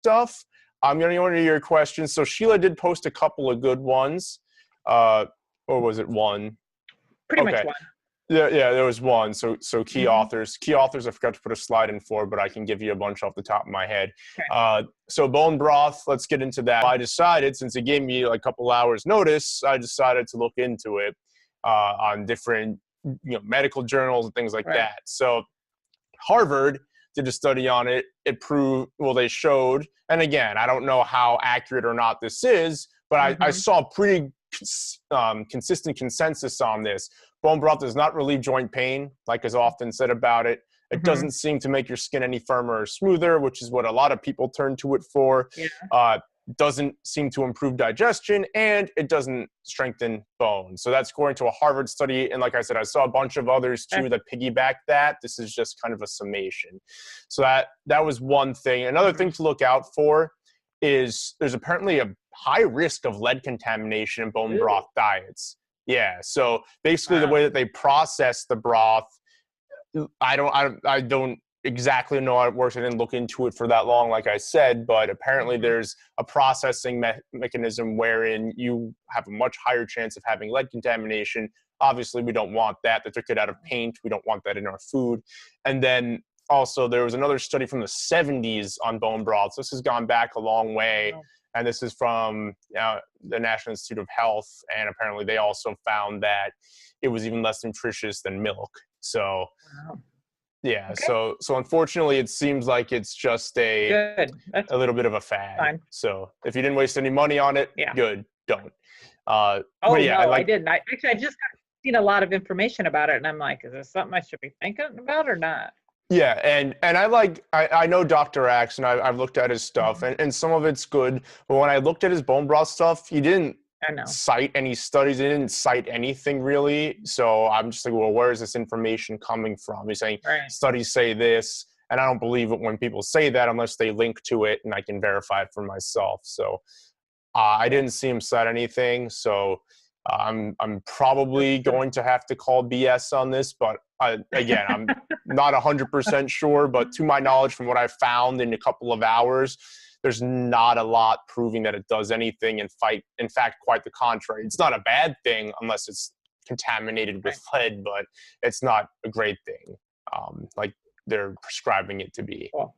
stuff. I'm going to answer your questions. So Sheila did post a couple of good ones. Or was it one? Pretty much one. Yeah, there was one. So key Mhm. authors. Key authors I forgot to put a slide in for, but I can give you a bunch off the top of my head. Okay. So bone broth, let's get into that. I decided, since it gave me like a couple hours notice, I decided to look into it on different medical journals and things like that. So Harvard did a study on it. It proved, well, they showed, and again, I don't know how accurate or not this is, but I saw pretty consistent consensus on this. Bone broth does not relieve joint pain, like is often said about it. It doesn't seem to make your skin any firmer or smoother, which is what a lot of people turn to it for. Yeah. Doesn't seem to improve digestion, and it doesn't strengthen bone. So that's according to a Harvard study. And like I said, I saw a bunch of others too that piggyback that. This is just kind of a summation. So that was one thing. Another thing to look out for is there's apparently a high risk of lead contamination in bone broth diets. Yeah. So basically the way that they process the broth, I don't exactly know how it works. I didn't look into it for that long, like I said, but apparently there's a processing mechanism wherein you have a much higher chance of having lead contamination. Obviously, we don't want that. They took it out of paint. We don't want that in our food. And then also there was another study from the 70s on bone broth. So this has gone back a long way. And this is from the National Institute of Health. And apparently they also found that it was even less nutritious than milk. So yeah, so unfortunately, it sees like it's just a little bit of a fad. Fine. So if you didn't waste any money on it, good, don't. I didn't. I just seen a lot of information about it, and I'm like, is this something I should be thinking about or not? Yeah, and I know Dr. Axe, and I've looked at his stuff, and some of it's good, but when I looked at his bone broth stuff, he didn't cite any studies. He didn't cite anything really. So I'm just like, well, where is this information coming from? He's saying studies say this, and I don't believe it when people say that unless they link to it and I can verify it for myself. So I didn't see him cite anything. So I'm probably going to have to call BS on this, but again, I'm not 100% sure, but to my knowledge, from what I found in a couple of hours, there's not a lot proving that it does anything. In fact, quite the contrary. It's not a bad thing unless it's contaminated with lead, but it's not a great thing, like they're prescribing it to be. Cool.